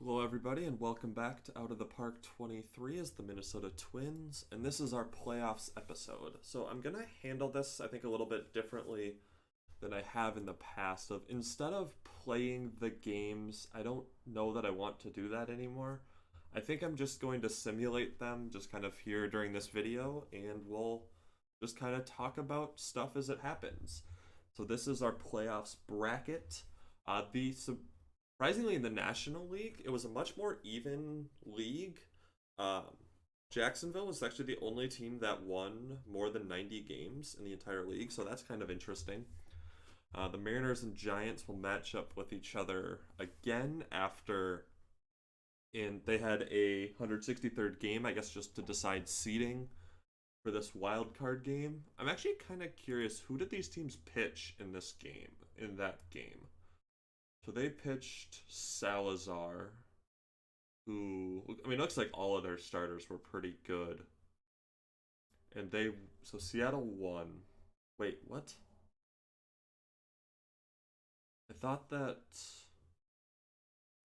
Hello, everybody, and welcome back to Out of the Park 23 as the Minnesota Twins, and this is our playoffs episode. So I'm gonna handle this, I think, a little bit differently than I have in the past. Of instead of playing the games, I don't know that I want to do that anymore. I think I'm just going to simulate them, just kind of here during this video, and we'll just kind of talk about stuff as it happens. So this is our playoffs bracket. The Surprisingly, in the National League, it was a much more even league. Um, Jacksonville was actually the only team that won more than 90 games in the entire league, so that's kind of interesting. The Mariners and Giants will match up with each other again after they had a 163rd game, I guess, just to decide seeding for this wild card game. I'm actually kind of curious, who did these teams pitch in that game? So they pitched Salazar, who, I mean, it looks like all of their starters were pretty good. So Seattle won. Wait, what? I thought that,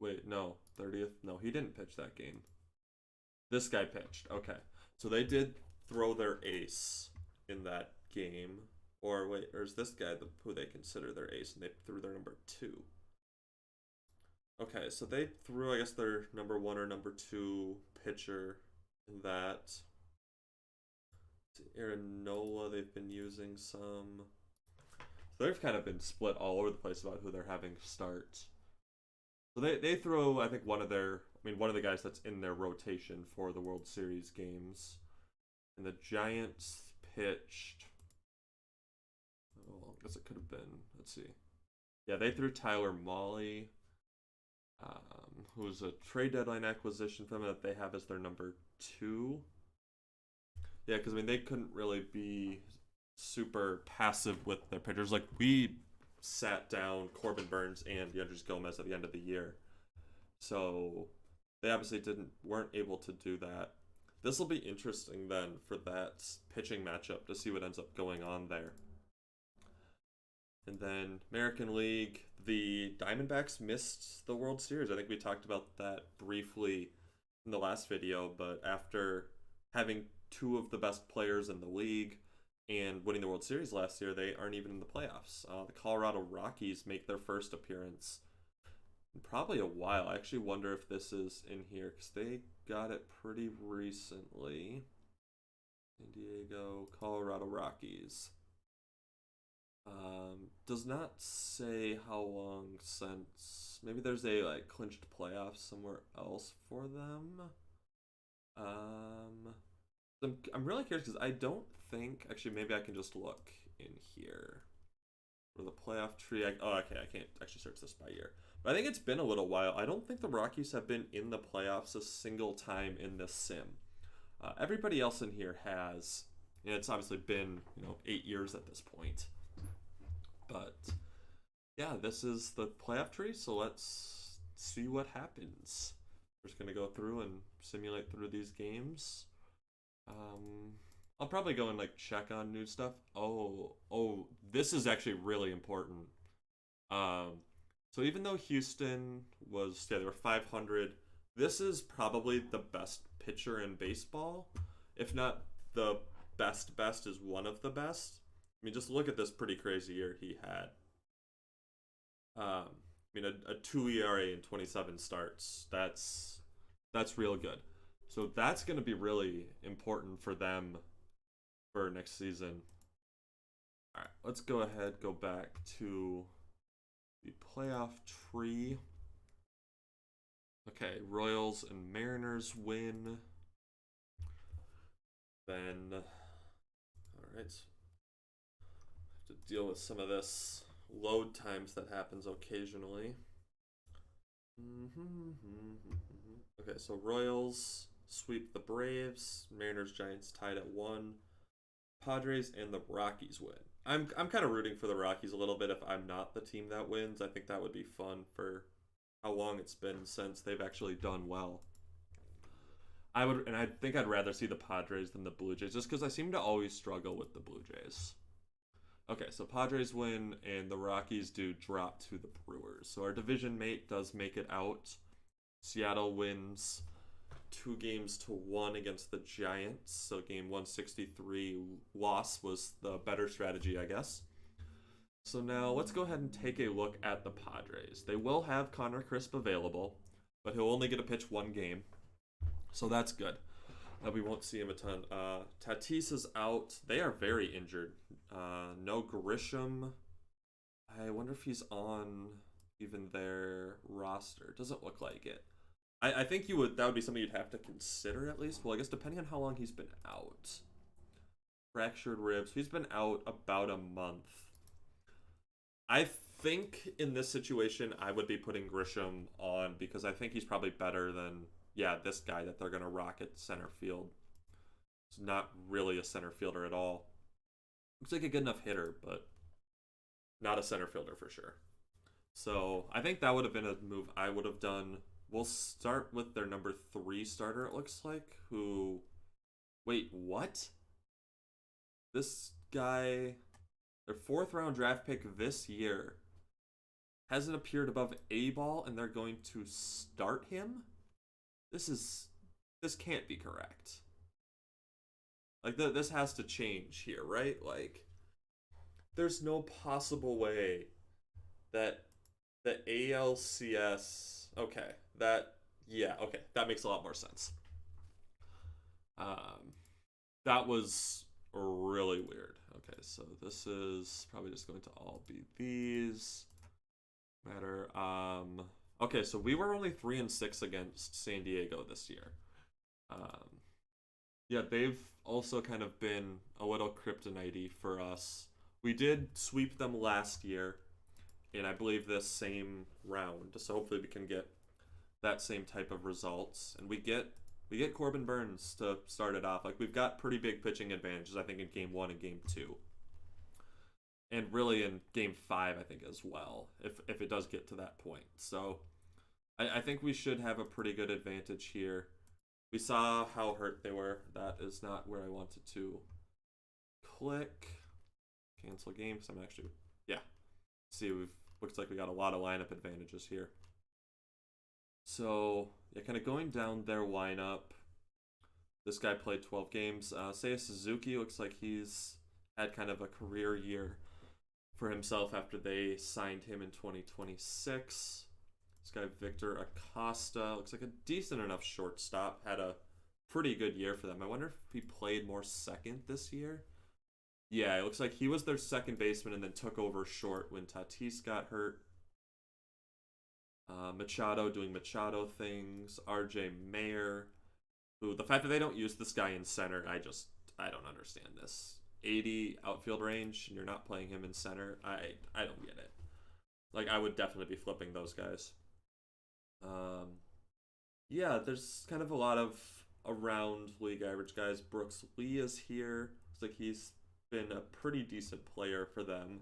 wait, no, 30th, no, he didn't pitch that game. This guy pitched, okay. So they did throw their ace in that game. Or wait, or is this guy who they consider their ace and they threw their number two? Okay, so they threw, I guess, their number one or number two pitcher in that. Aaron Nola, they've been using some. So they've kind of been split all over the place about who they're having start. So they throw, I think, one of the guys that's in their rotation for the World Series games. And the Giants pitched. Oh, I guess it could have been. Let's see. Yeah, they threw Tyler Mahle, who's a trade deadline acquisition for them that they have as their number two. Yeah, because I mean they couldn't really be super passive with their pitchers. Like we sat down Corbin Burns and Yandris Gomez at the end of the year, so they obviously weren't able to do that. This will be interesting then for that pitching matchup to see what ends up going on there. And then American League, the Diamondbacks missed the World Series. I think we talked about that briefly in the last video, but after having two of the best players in the league and winning the World Series last year, they aren't even in the playoffs. The Colorado Rockies make their first appearance in probably a while. I actually wonder if this is in here because they got it pretty recently. San Diego, Colorado Rockies. Does not say how long since. Maybe there's a clinched playoffs somewhere else for them. I'm really curious because I don't think actually maybe I can just look in here for the playoff tree. Okay, I can't actually search this by year, but I think it's been a little while. I don't think the Rockies have been in the playoffs a single time in this sim. Everybody else in here has, and it's obviously been 8 years at this point. But yeah, this is the playoff tree, so let's see what happens. We're just gonna go through and simulate through these games. I'll probably go and check on new stuff. Oh, this is actually really important. So even though Houston they were 500, this is probably the best pitcher in baseball, if not the best. Best is one of the best. I mean, just look at this pretty crazy year he had. I mean, a 2 ERA in 27 starts. That's real good. So that's going to be really important for them for next season. All right, let's go back to the playoff tree. Okay, Royals and Mariners win. Then, all right. To deal with some of this load times that happens occasionally. Okay, so Royals sweep the Braves, Mariners Giants tied at 1, Padres and the Rockies win. I'm kind of rooting for the Rockies a little bit if I'm not the team that wins. I think that would be fun for how long it's been since they've actually done well. I think I'd rather see the Padres than the Blue Jays just because I seem to always struggle with the Blue Jays. Okay, so Padres win, and the Rockies do drop to the Brewers. So our division mate does make it out. Seattle wins 2-1 against the Giants. So game 163 loss was the better strategy, I guess. So now let's go ahead and take a look at the Padres. They will have Connor Crisp available, but he'll only get to pitch one game. So that's good. We won't see him a ton. Tatis is out. They are very injured. No Grisham. I wonder if he's on even their roster. Doesn't look like it. I think that would be something you'd have to consider at least. Well, I guess depending on how long he's been out. Fractured ribs. He's been out about a month. I think in this situation, I would be putting Grisham on because I think he's probably better than, this guy that they're going to rock at center field. He's not really a center fielder at all. Looks like a good enough hitter, but not a center fielder for sure. So I think that would have been a move I would have done. We'll start with their number 3 starter, it looks like, who... Wait, what? This guy... Their 4th round draft pick this year hasn't appeared above A-ball, and they're going to start him? This can't be correct. Like, this has to change here, right? Like, there's no possible way that the ALCS... Okay, that makes a lot more sense. That was really weird. Okay, so this is probably just going to all be these. Matter. Okay, so we were only 3-6 against San Diego this year. They've also kind of been a little kryptonite for us. We did sweep them last year in, I believe, this same round. So hopefully we can get that same type of results. And we get Corbin Burnes to start it off. Like, we've got pretty big pitching advantages, I think, in Game 1 and Game 2. And really in Game 5, I think, as well, if it does get to that point. So I think we should have a pretty good advantage here. We saw how hurt they were. That is not where I wanted to click. Cancel game, because I'm actually... See, looks like we got a lot of lineup advantages here. So, kind of going down their lineup. This guy played 12 games. Seiya Suzuki looks like he's had kind of a career year for himself after they signed him in 2026. This guy, Victor Acosta, looks like a decent enough shortstop. Had a pretty good year for them. I wonder if he played more second this year. Yeah, it looks like he was their second baseman and then took over short when Tatis got hurt. Machado doing Machado things. RJ Mayer, who, the fact that they don't use this guy in center, I don't understand this. 80 outfield range and you're not playing him in center. I don't get it. Like, I would definitely be flipping those guys. There's kind of a lot of around league average guys. Brooks Lee is here. Looks like he's been a pretty decent player for them.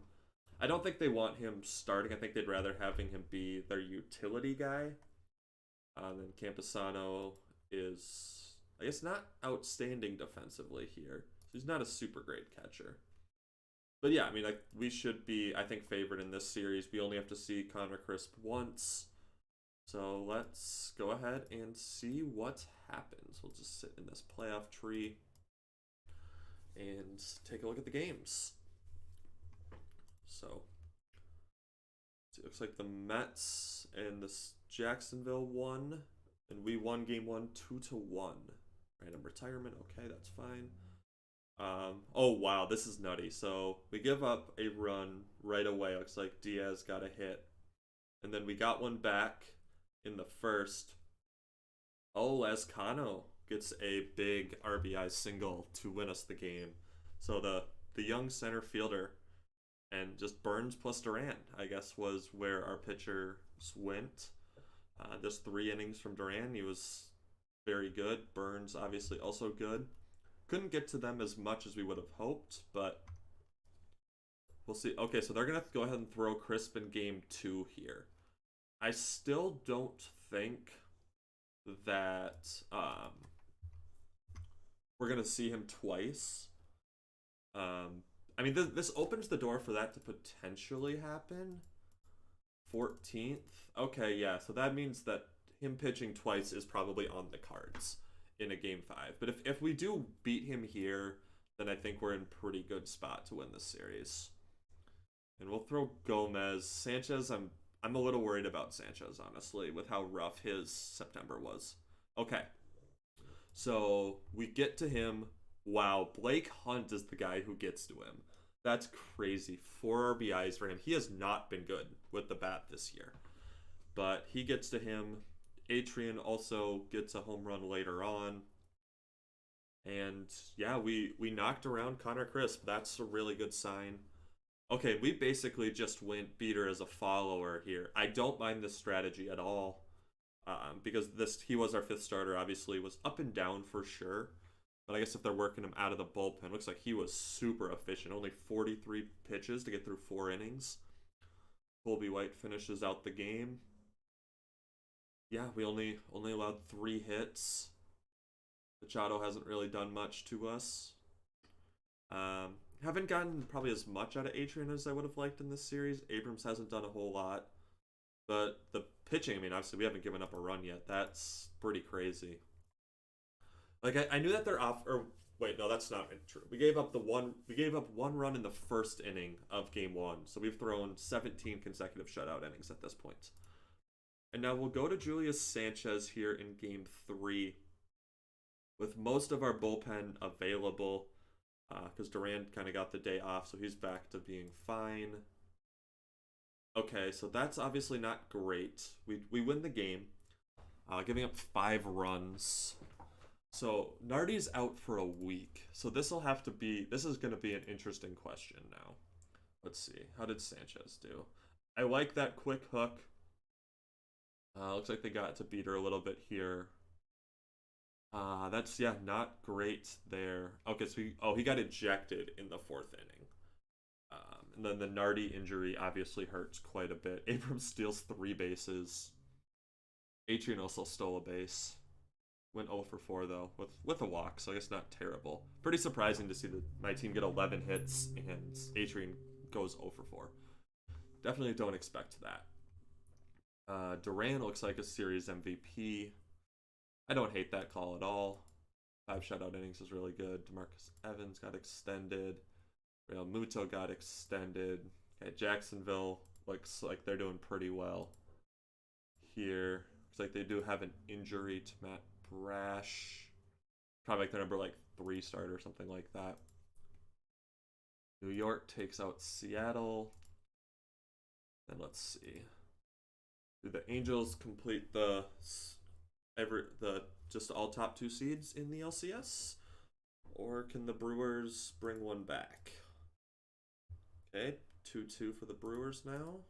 I don't think they want him starting. I think they'd rather having him be their utility guy. Then Camposano is, I guess, not outstanding defensively here. So he's not a super great catcher. But yeah, I mean, like, we should be, I think, favored in this series. We only have to see Connor Crisp once. So let's go ahead and see what happens. We'll just sit in this playoff tree and take a look at the games. So it looks like the Mets and the Jacksonville won, and we won Game 1 2-1. Random retirement, okay, that's fine. Oh wow, this is nutty. So we give up a run right away. Looks like Diaz got a hit, and then we got one back in the first. Oh, Lazcano gets a big RBI single to win us the game. So the young center fielder, and just Burnes plus Duran, I guess, was where our pitchers went. Just 3 innings from Duran. He was very good. Burnes, obviously, also good. Couldn't get to them as much as we would have hoped, but we'll see. Okay, so they're going to go ahead and throw Crisp in Game 2 here. I still don't think that we're going to see him twice. I mean, this opens the door for that to potentially happen. 14th. Okay, yeah, so that means that him pitching twice is probably on the cards in a game five. But if we do beat him here, then I think we're in pretty good spot to win this series. And we'll throw Gomez. Sanchez, I'm a little worried about Sanchez, honestly, with how rough his September was. Okay. So we get to him. Wow, Blake Hunt is the guy who gets to him. That's crazy. 4 RBIs for him. He has not been good with the bat this year. But he gets to him. Adrian also gets a home run later on. And yeah, we knocked around Connor Crisp. That's a really good sign. Okay, we basically just went beater as a follower here. I don't mind this strategy at all. Because he was our fifth starter, obviously, was up and down for sure. But I guess if they're working him out of the bullpen, looks like he was super efficient. Only 43 pitches to get through 4 innings. Colby White finishes out the game. Yeah, we only allowed 3 hits. Machado hasn't really done much to us. Haven't gotten probably as much out of Adrian as I would have liked in this series. Abrams hasn't done a whole lot. But the pitching, I mean, obviously we haven't given up a run yet. That's pretty crazy. Like I knew that they're off. Or wait, no, that's not true. We gave up one run in the first inning of game 1. So we've thrown 17 consecutive shutout innings at this point. And now we'll go to Julius Sanchez here in game 3, with most of our bullpen available, because Durant kind of got the day off, so he's back to being fine. Okay, so that's obviously not great. We win the game, giving up 5 runs. So Nardi's out for a week. So this is going to be an interesting question now. Let's see. How did Sanchez do? I like that quick hook. Looks like they got to beat her a little bit here. That's, not great there. Okay, so he got ejected in the 4th inning. And then the Nardi injury obviously hurts quite a bit. Abrams steals 3 bases. Adrian also stole a base. Went 0 for 4 though, with a walk, so I guess not terrible. Pretty surprising to see my team get 11 hits and Adrian goes 0 for 4. Definitely don't expect that. Duran looks like a series MVP. I don't hate that call at all. 5 shutout innings is really good. DeMarcus Evans got extended. Real Muto got extended. Okay, Jacksonville looks like they're doing pretty well here. Looks like they do have an injury to Matt Brash. Probably like their number 3 starter or something like that. New York takes out Seattle. Then let's see. Do the Angels complete just all top 2 seeds in the LCS? Or can the Brewers bring one back? Okay, 2-2 for the Brewers now.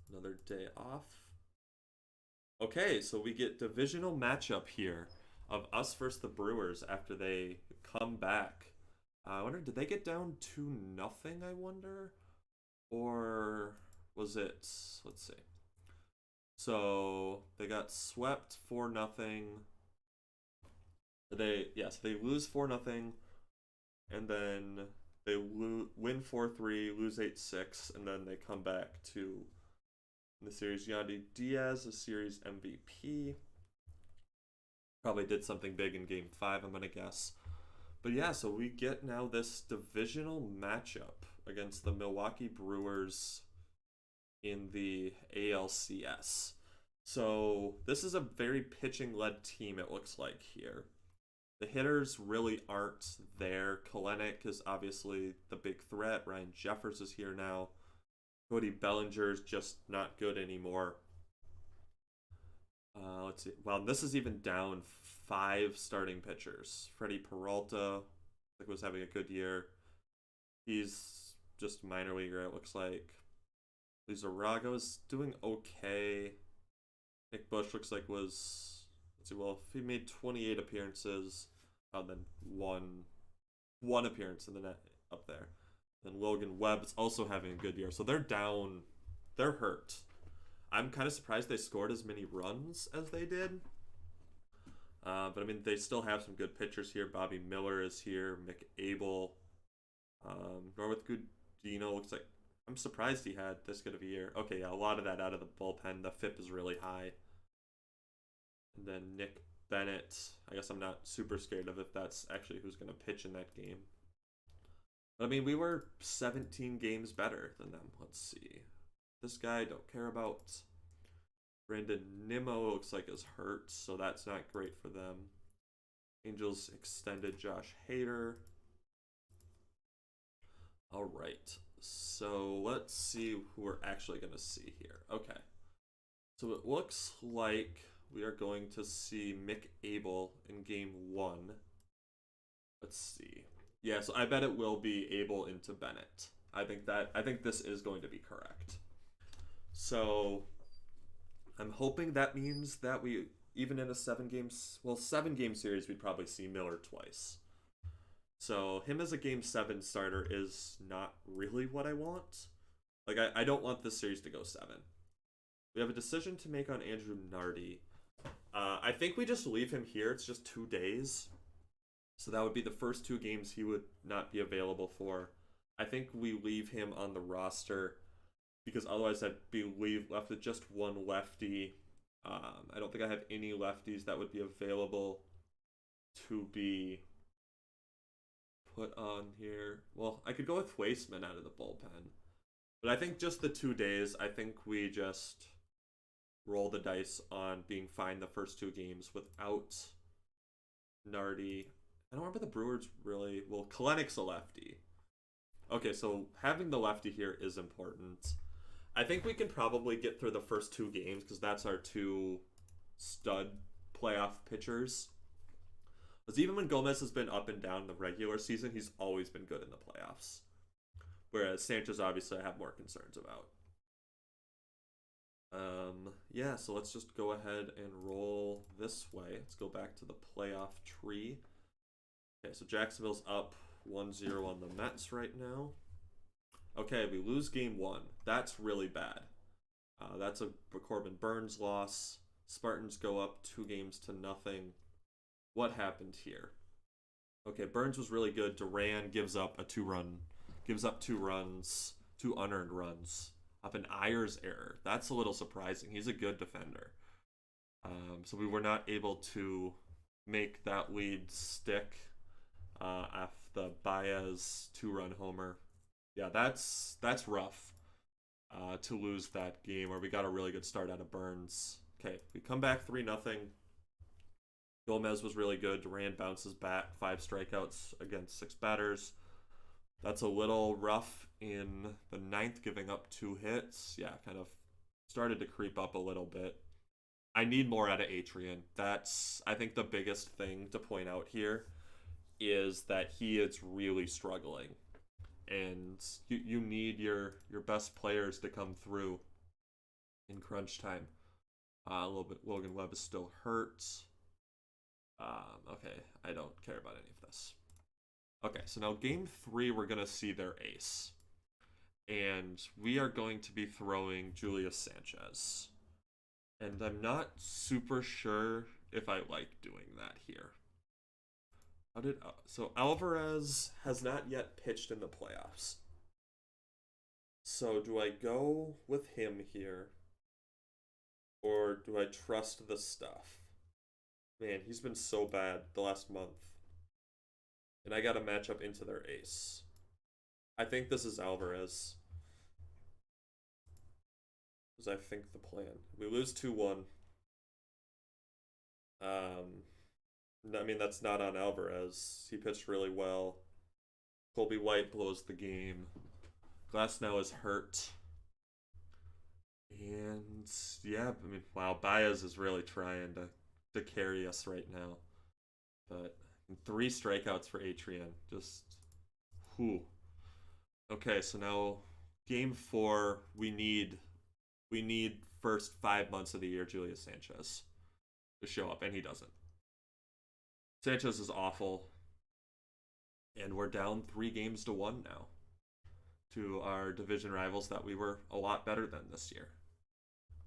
Another day off. Okay, so we get divisional matchup here of us versus the Brewers after they come back. I wonder, did they get down 2-0, I wonder? Or was it, let's see. So they got swept 4-0. They lose 4-0, and then they win 4-3, lose 8-6, and then they come back to the series. Yandy Diaz, a series MVP. Probably did something big in game 5, I'm gonna guess. But yeah, so we get now this divisional matchup against the Milwaukee Brewers in the ALCS. So this is a very pitching-led team, it looks like here. The hitters really aren't there. Kalenic is obviously the big threat. Ryan Jeffers is here now. Cody Bellinger's just not good anymore. Let's see. Well, this is even down 5 starting pitchers. Freddie Peralta, was having a good year. He's just minor leaguer, it looks like. Lizarrago's doing okay. Nick Bush looks like was... Let's see, well, if he made 28 appearances, then one appearance in the net up there. Then Logan Webb's also having a good year. So they're down. They're hurt. I'm kind of surprised they scored as many runs as they did. But, I mean, they still have some good pitchers here. Bobby Miller is here. Mick Abel. Norwood Gudino looks like... I'm surprised he had this good of a year. Okay, yeah, a lot of that out of the bullpen. The FIP is really high. And then Nick Bennett. I guess I'm not super scared of if that's actually who's going to pitch in that game. But I mean, we were 17 games better than them. Let's see. This guy I don't care about. Brandon Nimmo looks like is hurt, so that's not great for them. Angels extended Josh Hader. All right. So let's see who we're actually going to see here. Okay. So it looks like we are going to see Mick Abel in game 1. Let's see. Yeah, so I bet it will be Abel into Bennett. I think this is going to be correct. So I'm hoping that means that we, even in a 7-game series, we'd probably see Miller twice. So him as a game 7 starter is not really what I want. Like, I don't want this series to go 7. We have a decision to make on Andrew Nardi. I think we just leave him here. It's just 2 days. So that would be the first 2 games he would not be available for. I think we leave him on the roster because otherwise I'd be left with just one lefty. I don't think I have any lefties that would be available to be put on here. Well, I could go with Weissman out of the bullpen. But I think just the 2 days, I think we just roll the dice on being fine the first 2 games without Nardi. I don't remember the Brewers really. Well, Kalenich's a lefty. Okay, so having the lefty here is important. I think we can probably get through the first 2 games because that's our 2 stud playoff pitchers. Because even when Gomez has been up and down in the regular season, he's always been good in the playoffs. Whereas Sanchez, obviously, I have more concerns about. Yeah, so let's just go ahead and roll this way. Let's go back to the playoff tree. Okay, so Jacksonville's up 1-0 on the Mets right now. Okay, we lose game 1. That's really bad. That's a Corbin Burns loss. Spartans go up 2-0. What happened here? Okay, Burns was really good. Duran gives up 2 runs, 2 unearned runs off an Ayers error. That's a little surprising. He's a good defender. So we were not able to make that lead stick off the Baez 2-run homer. Yeah, that's rough to lose that game where we got a really good start out of Burns. Okay, we come back 3-0. Gomez was really good. Duran bounces back, 5 strikeouts against 6 batters. That's a little rough in the 9th, giving up 2 hits. Yeah, kind of started to creep up a little bit. I need more out of Adrian. That's, I think, the biggest thing to point out here is that he is really struggling. And you need your best players to come through in crunch time. A little bit. Logan Webb is still hurt. Okay, I don't care about any of this. Okay, so now game 3, we're going to see their ace. And we are going to be throwing Julius Sanchez. And I'm not super sure if I like doing that here. So Alvarez has not yet pitched in the playoffs. So do I go with him here? Or do I trust the stuff? Man, he's been so bad the last month. And I got to match up into their ace. I think this is Alvarez. Is I think the plan. We lose 2-1. I mean, that's not on Alvarez. He pitched really well. Colby White blows the game. Glasnow is hurt. And yeah, I mean, wow, Baez is really trying to carry us right now. But 3 strikeouts for Adrian. Just, whew. Okay, so now game 4, we need first 5 months of the year Julius Sanchez to show up, and he doesn't. Sanchez is awful, and we're down 3-1 now to our division rivals that we were a lot better than this year.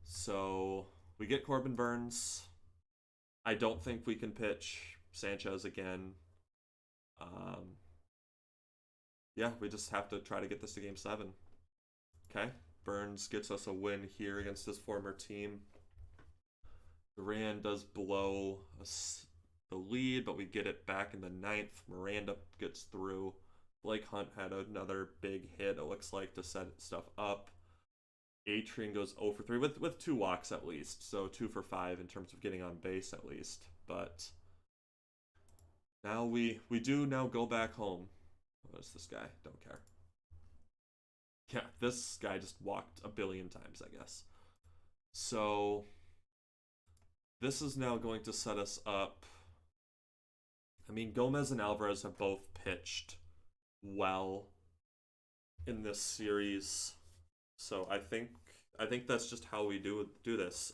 So we get Corbin Burns. I don't think we can pitch Sanchez again. Yeah, we just have to try to get this to game 7. Okay. Burns gets us a win here against his former team. Duran does blow us the lead, but we get it back in the ninth. Miranda gets through. Blake Hunt had another big hit, it looks like, to set stuff up. Atrian goes 0 for 3 with 2 walks at least, so 2 for 5 in terms of getting on base at least. But now we do now go back home. What is this guy? Don't care. Yeah, this guy just walked a billion times, I guess. So this is now going to set us up. I mean, Gomez and Alvarez have both pitched well in this series, so I think that's just how we do this.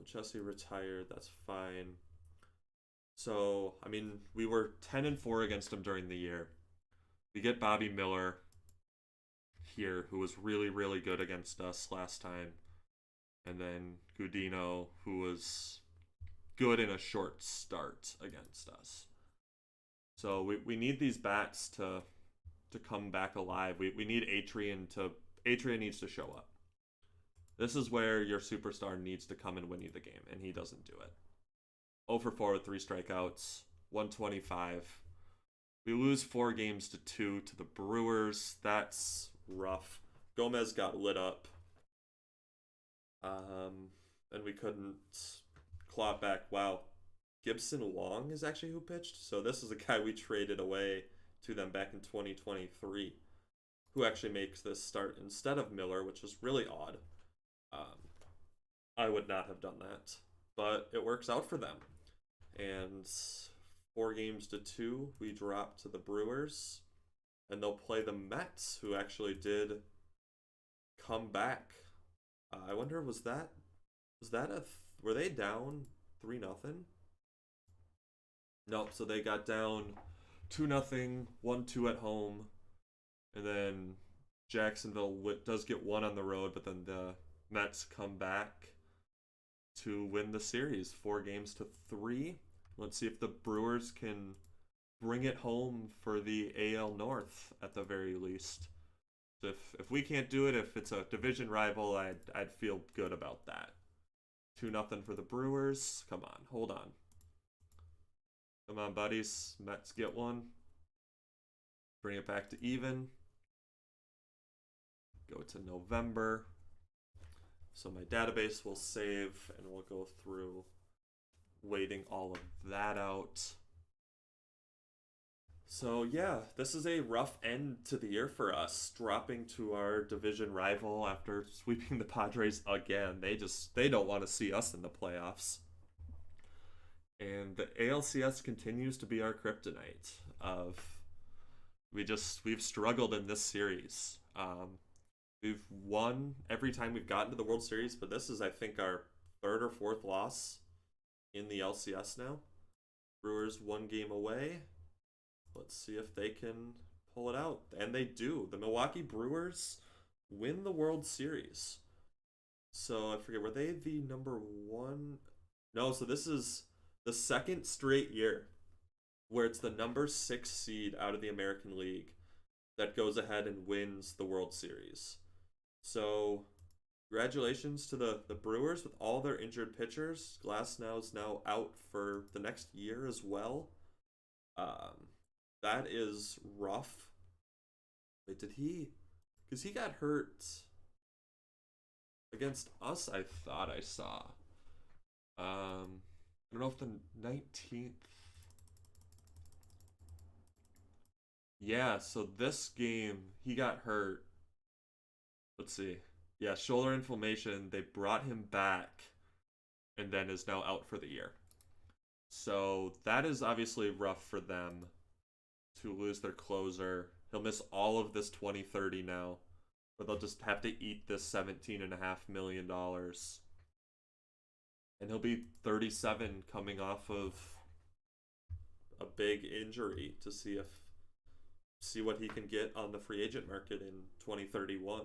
Jesse retired. That's fine. So I mean, we were 10-4 against him during the year. We get Bobby Miller here, who was really really good against us last time, and then Gudino, who was good in a short start against us. So we need these bats to come back alive. We need Atrian needs to show up. This is where your superstar needs to come and win you the game, and he doesn't do it. 0 for 4 with 3 strikeouts, 125. We lose 4 games to 2 to the Brewers. That's rough. Gomez got lit up. And we couldn't claw it back. Wow. Gibson Long is actually who pitched. So this is a guy we traded away to them back in 2023, who actually makes this start instead of Miller, which is really odd. I would not have done that, but it works out for them. And 4 games to 2, we drop to the Brewers, and they'll play the Mets, who actually did come back. I wonder, were they down 3-0? Nope, so they got down 2-0, 1-2 at home, and then Jacksonville does get 1 on the road, but then the Mets come back to win the series 4 games to 3. Let's see if the Brewers can bring it home for the AL North at the very least. If we can't do it, if it's a division rival, I'd feel good about that. 2-0 for the Brewers. Come on, hold on. Come on, buddies. Mets get 1. Bring it back to even. Go to November. So my database will save, and we'll go through waiting all of that out. So yeah, this is a rough end to the year for us, dropping to our division rival after sweeping the Padres again. They don't want to see us in the playoffs. And the ALCS continues to be our kryptonite we've struggled in this series. We've won every time we've gotten to the World Series, but this is, I think, our 3rd or 4th loss in the LCS now. Brewers 1 game away. Let's see if they can pull it out. And they do. The Milwaukee Brewers win the World Series. So I forget, were they the number 1? No, so this is the 2nd straight year where it's the number 6 seed out of the American League that goes ahead and wins the World Series. So congratulations to the Brewers with all their injured pitchers. Glasnow's now out for the next year as well. That is rough. Wait, did he? Because he got hurt against us, I thought I saw. I don't know if the 19th. Yeah, so this game, he got hurt. Let's see. Yeah, shoulder inflammation. They brought him back and then is now out for the year. So that is obviously rough for them to lose their closer. He'll miss all of this 2030 now, but they'll just have to eat this $17.5 million. And he'll be 37 coming off of a big injury to see what he can get on the free agent market in 2031.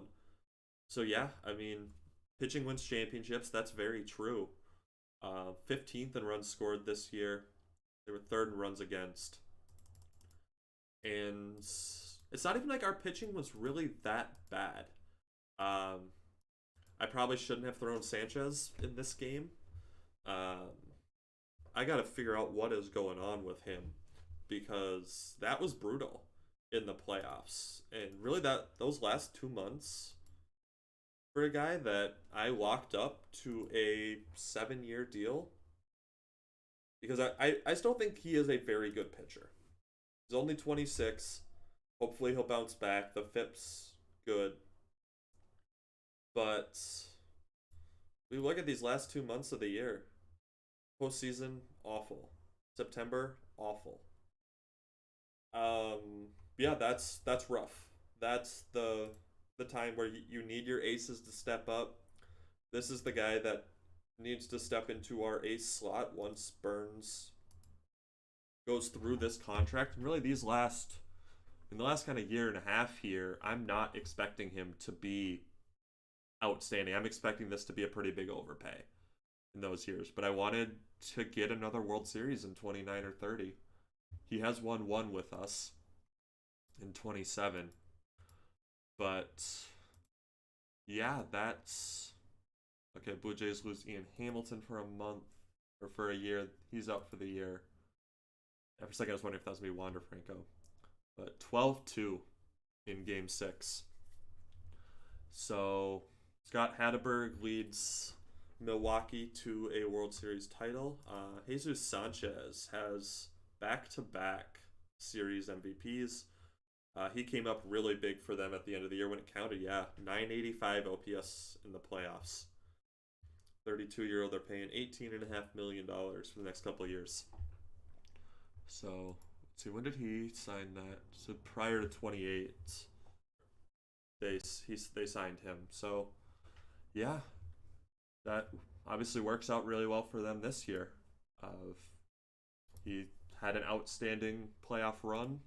So yeah, I mean, pitching wins championships. That's very true. 15th in runs scored this year. They were 3rd in runs against. And it's not even like our pitching was really that bad. Um, I probably shouldn't have thrown Sanchez in this game. Um, I got to figure out what is going on with him because that was brutal in the playoffs. And really that those last 2 months for a guy that I locked up to a 7-year deal because I still think he is a very good pitcher. He's only 26. Hopefully he'll bounce back. The FIP's good. But we look at these last 2 months of the year. Postseason, awful. September, awful. Yeah, that's rough. That's the time where you need your aces to step up. This is the guy that needs to step into our ace slot once Burns goes through this contract. And really, in the last kind of year and a half here, I'm not expecting him to be outstanding. I'm expecting this to be a pretty big overpay in those years. But I wanted to get another World Series in 29 or 30. He has won one with us in 27. But yeah, that's okay. Blue Jays lose Ian Hamilton for a month or for a year. He's out for the year. For a second, I was wondering if that was going to be Wander Franco. But 12-2 in Game 6. So Scott Hatteberg leads Milwaukee to a World Series title. Jesus Sanchez has back-to-back series MVPs. He came up really big for them at the end of the year when it counted. Yeah, 985 OPS in the playoffs. 32-year-old, they're paying $18.5 million for the next couple of years. So, let's see, when did he sign that? So prior to 28, they signed him. So, yeah, that obviously works out really well for them this year. He had an outstanding playoff run,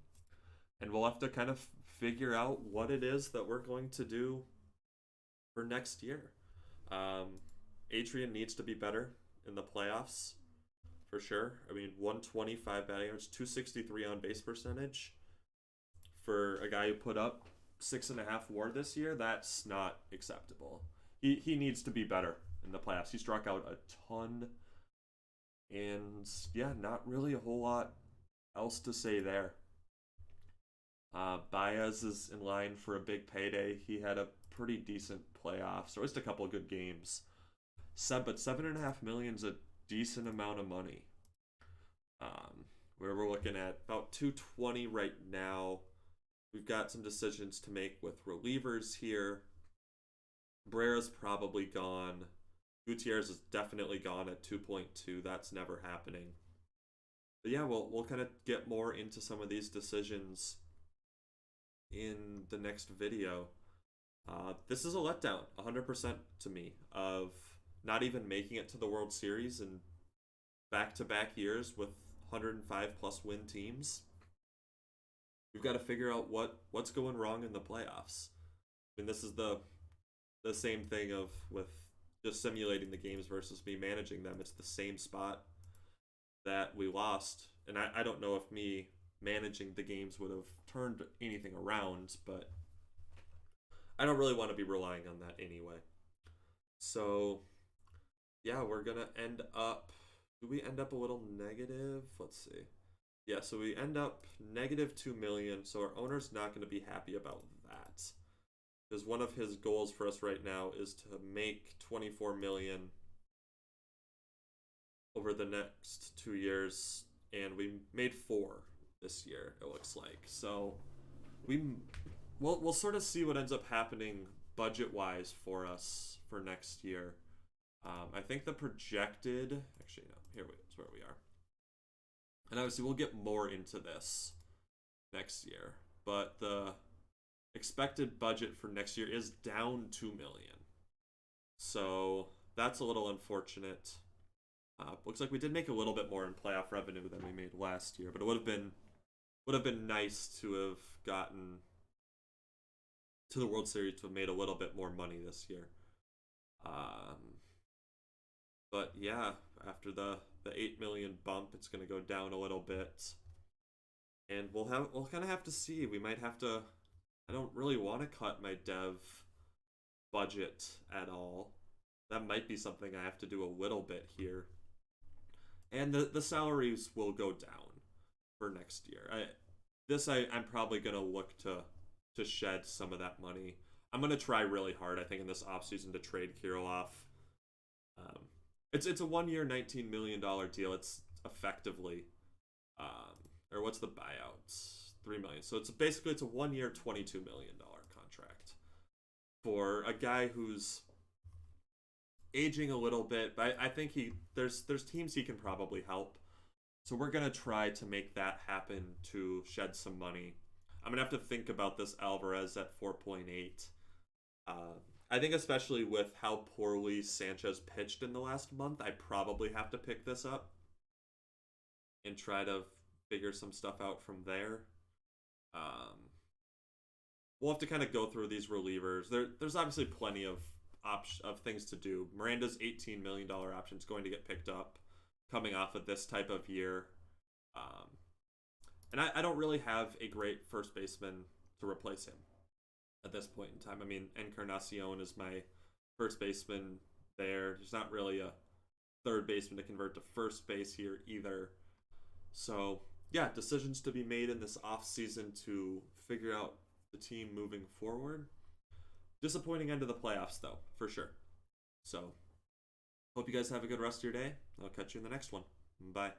and we'll have to kind of figure out what it is that we're going to do for next year. Adrian needs to be better in the playoffs, for sure. I mean, 125 batting average, 263 on base percentage. For a guy who put up 6.5 WAR this year, that's not acceptable. He needs to be better in the playoffs. He struck out a ton, and yeah, not really a whole lot else to say there. Baez is in line for a big payday. He had a pretty decent playoffs, or at least a couple of good games. But $7.5 million is a decent amount of money. Where we're looking at about 220 right now. We've got some decisions to make with relievers here. Brera's probably gone. Gutierrez is definitely gone at 2.2. That's never happening. But yeah, we'll kind of get more into some of these decisions in the next video. This is a letdown, 100% to me, of not even making it to the World Series in back-to-back years with 105 plus win teams. We've got to figure out what's going wrong in the playoffs. I mean, this is the same thing with just simulating the games versus me managing them. It's the same spot that we lost, and I don't know if me managing the games would have turned anything around, but I don't really want to be relying on that anyway. So yeah, we're gonna end up, do we end up a little negative? Let's see. Yeah, so we end up negative 2 million, so our owner's not going to be happy about that. Because one of his goals for us right now is to make 24 million over the next 2 years, and we made 4 this year, it looks like. So we'll sort of see what ends up happening budget-wise for us for next year. I think the projected, actually no, here's where we are. And obviously we'll get more into this next year, but the expected budget for next year is down 2 million. So that's a little unfortunate. Looks like we did make a little bit more in playoff revenue than we made last year, but it would have been nice to have gotten to the World Series to have made a little bit more money this year. But yeah, after the 8 million bump, it's going to go down a little bit, and we'll kind of have to see. We might have to I don't really want to cut my dev budget at all. That might be something I have to do a little bit here. And the salaries will go down for next year. I'm probably gonna look to shed some of that money. I'm gonna try really hard, I think, in this offseason to trade Kirilov. Um, it's a 1 year, $19 million deal. It's effectively, or what's the buyout? 3 million. So it's a 1 year, $22 million contract for a guy who's aging a little bit, but I think there's teams he can probably help. So we're gonna try to make that happen to shed some money. I'm gonna have to think about this Alvarez at 4.8. I think especially with how poorly Sanchez pitched in the last month, I probably have to pick this up and try to figure some stuff out from there. Um, we'll have to kind of go through these relievers. There's obviously plenty of things to do. Miranda's $18 million option is going to get picked up coming off of this type of year. Um, and I don't really have a great first baseman to replace him at this point in time. I mean, Encarnacion is my first baseman there. There's not really a third baseman to convert to first base here either. So, yeah, decisions to be made in this offseason to figure out the team moving forward. Disappointing end of the playoffs, though, for sure. So, hope you guys have a good rest of your day. I'll catch you in the next one. Bye.